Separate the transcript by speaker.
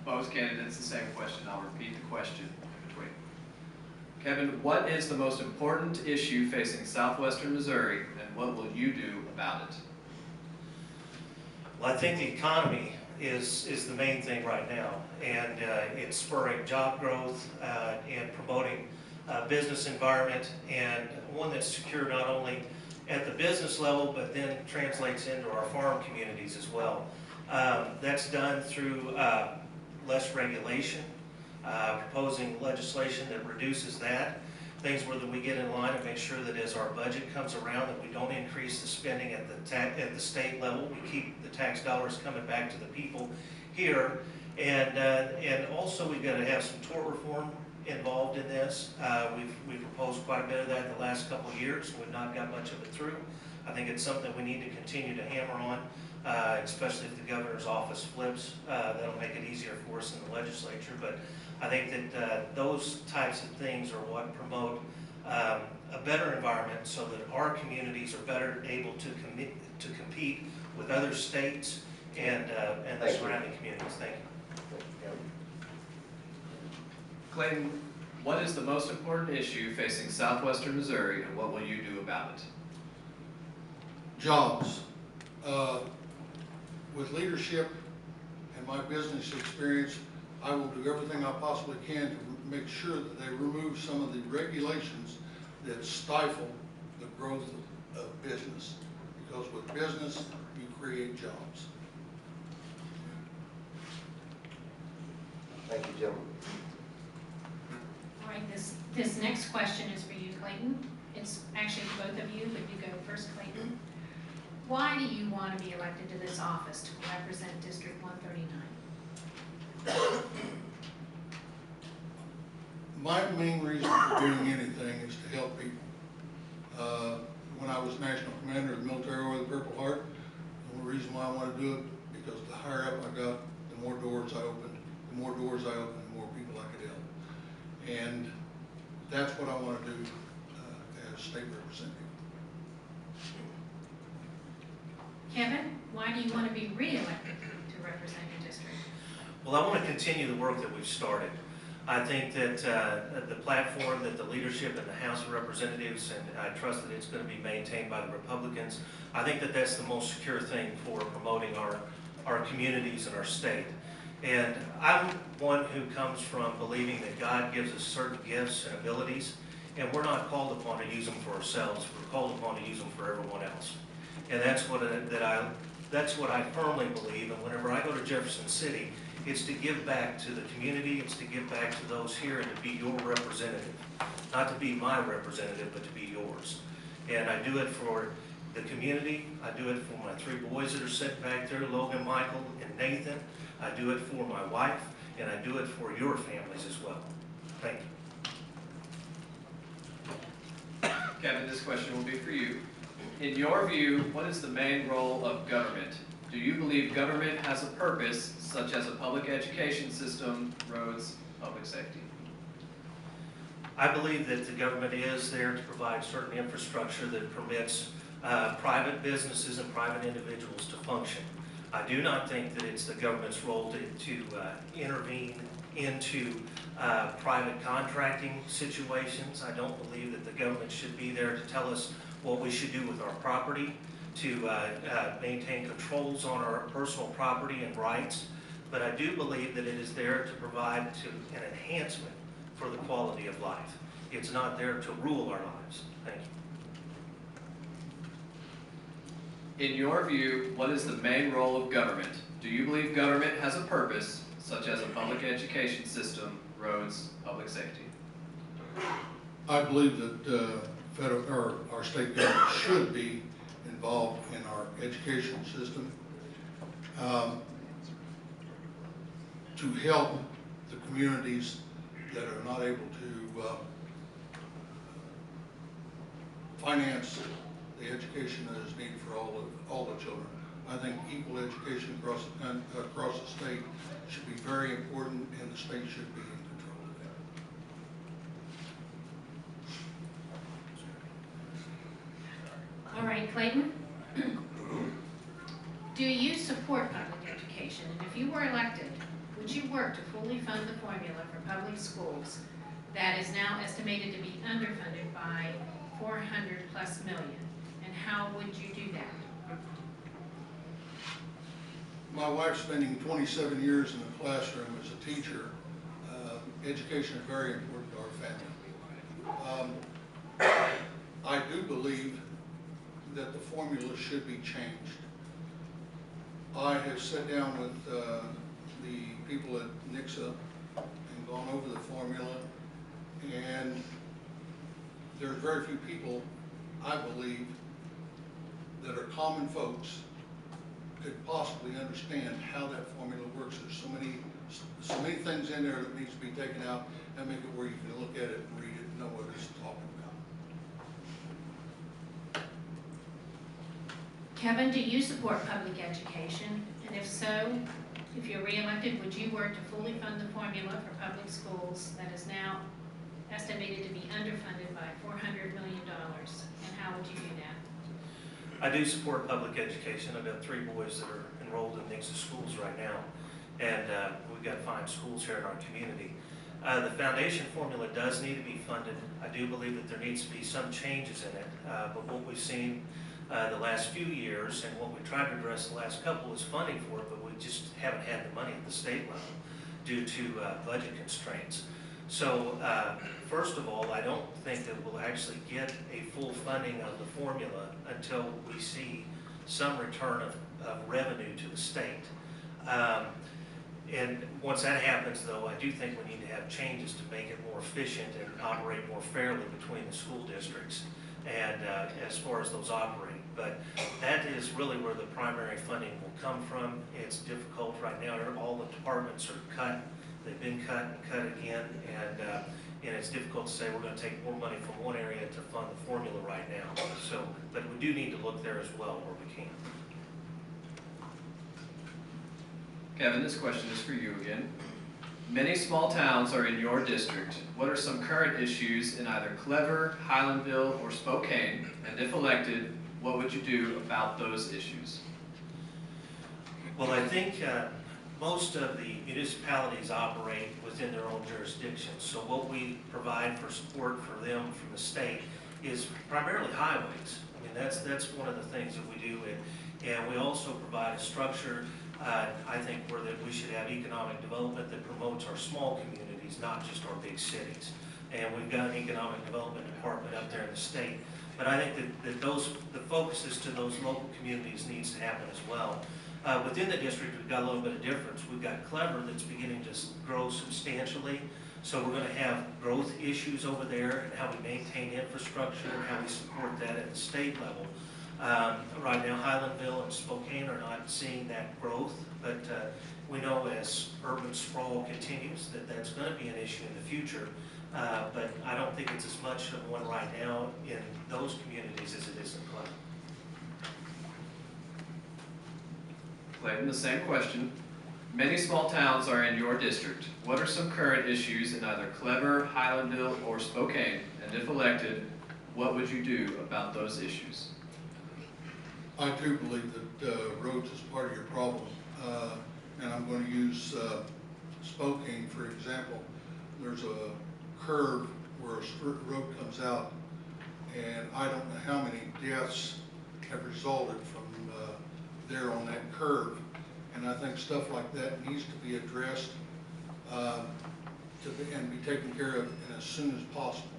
Speaker 1: both candidates the same question. I'll repeat the question in between. Kevin, what is the most important issue facing southwestern Missouri, and what will you do about it?
Speaker 2: Well, I think the economy is the main thing right now, and it's spurring job growth and promoting a business environment, and one that's secure not only at the business level, but then translates into our farm communities as well. That's done through less regulation, proposing legislation that reduces that, things where that we get in line and make sure that as our budget comes around that we don't increase the spending at the state level. We keep the tax dollars coming back to the people here, and also we've got to have some tort reform involved in this. We've proposed quite a bit of that in the last couple of years. We've not got much of it through. I think it's something we need to continue to hammer on, especially if the governor's office flips. That'll make it easier for us in the legislature. But I think that those types of things are what promote a better environment so that our communities are better able to compete with other states and the surrounding communities. Thank you.
Speaker 1: Clayton, what is the most important issue facing southwestern Missouri, and what will you do about it?
Speaker 3: Jobs. With leadership and my business experience, I will do everything I possibly can to make sure that they remove some of the regulations that stifle the growth of business. Because with business, you create jobs.
Speaker 4: Thank you, Jim.
Speaker 5: All right, this next question is for you, Clayton. It's actually both of you, but you go first, Clayton. Why do you want to be elected to this office to represent District 139?
Speaker 3: My main reason for doing anything is to help people. When I was National Commander of the Military Order of the Purple Heart, the only reason why I want to do it because the higher up I got, the more doors I opened. The more doors I opened, the more people I could help. And that's what I want to do as state representative.
Speaker 5: Kevin, why do you want to be re-elected to represent your district?
Speaker 2: Well, I want to continue the work that we've started. I think that the platform that the leadership in the House of Representatives, and I trust that it's going to be maintained by the Republicans, I think that that's the most secure thing for promoting our communities and our state. And I'm one who comes from believing that God gives us certain gifts and abilities, and we're not called upon to use them for ourselves. We're called upon to use them for everyone else. And that's what I firmly believe. And whenever I go to Jefferson City, it's to give back to the community. It's to give back to those here and to be your representative. Not to be my representative, but to be yours. And I do it for the community. I do it for my three boys that are sitting back there, Logan, Michael, and Nathan. I do it for my wife, and I do it for your families as well. Thank you.
Speaker 1: Kevin, this question will be for you. In your view, what is the main role of government? Do you believe government has a purpose, such as a public education system, roads, public safety?
Speaker 2: I believe that the government is there to provide certain infrastructure that permits private businesses and private individuals to function. I do not think that it's the government's role to intervene into private contracting situations. I don't believe that the government should be there to tell us what we should do with our property, to maintain controls on our personal property and rights. But I do believe that it is there to provide an enhancement for the quality of life. It's not there to rule our lives. Thank you.
Speaker 1: In your view, what is the main role of government? Do you believe government has a purpose, such as a public education system, roads, public safety?
Speaker 3: I believe that our state government should be involved in our education system to help the communities that are not able to finance the education that is needed for all the children. I think equal education across the state should be very important, and the state should be in control of that.
Speaker 5: All right, Clayton. Do you support public education? And if you were elected, would you work to fully fund the formula for public schools that is now estimated to be underfunded by 400+ million? And how would you do that?
Speaker 3: My wife's spending 27 years in the classroom as a teacher. Education is very important to our family. I do believe that the formula should be changed. I have sat down with the people at Nixa and gone over the formula, and there's very few people, I believe, that are common folks could possibly understand how that formula works. There's so many things in there that needs to be taken out and make it where you can look at it and read it and know what it's talking about.
Speaker 5: Kevin, do you support public education? And if so, if you're reelected, would you work to fully fund the formula for public schools that is now estimated to be underfunded by $400 million? And how would you do that?
Speaker 2: I do support public education. I've got 3 boys that are enrolled in Nixa schools right now, and we've got fine schools here in our community. The foundation formula does need to be funded. I do believe that there needs to be some changes in it, but what we've seen the last few years and what we tried to address the last couple is funding for it, but we just haven't had the money at the state level due to budget constraints. So first of all, I don't think that we'll actually get a full funding of the formula until we see some return of revenue to the state. And once that happens, though, I do think we need to have changes to make it more efficient and operate more fairly between the school districts and as far as those operate. But that is really where the primary funding will come from. It's difficult right now. All the departments are cut. They've been cut and cut again, and it's difficult to say we're going to take more money from one area to fund the formula right now. So, but we do need to look there as well where we can.
Speaker 1: Kevin, this question is for you again. Many small towns are in your district. What are some current issues in either Clever, Highlandville, or Spokane? And if elected, what would you do about those issues?
Speaker 2: Well, I think most of the municipalities operate within their own jurisdictions. So what we provide for support for them from the state is primarily highways. I mean, that's one of the things that we do. And we also provide a structure, I think, where that we should have economic development that promotes our small communities, not just our big cities. And we've got an economic development department up there in the state. But I think that the focuses to those local communities needs to happen as well. Within the district, we've got a little bit of difference. We've got Clever that's beginning to grow substantially. So we're going to have growth issues over there and how we maintain infrastructure, how we support that at the state level. Right now, Highlandville and Spokane are not seeing that growth, but we know as urban sprawl continues that that's going to be an issue in the future. But I don't think it's as much of one right now in those communities as it is in Clever.
Speaker 1: Clayton, the same question. Many small towns are in your district. What are some current issues in either Clever, Highlandville, or Spokane? And if elected, what would you do about those issues?
Speaker 3: I do believe that roads is part of your problem. And I'm going to use Spokane, for example. There's a curve where a road comes out, and I don't know how many deaths have resulted from there on that curve. And I think stuff like that needs to be addressed and be taken care of as soon as possible.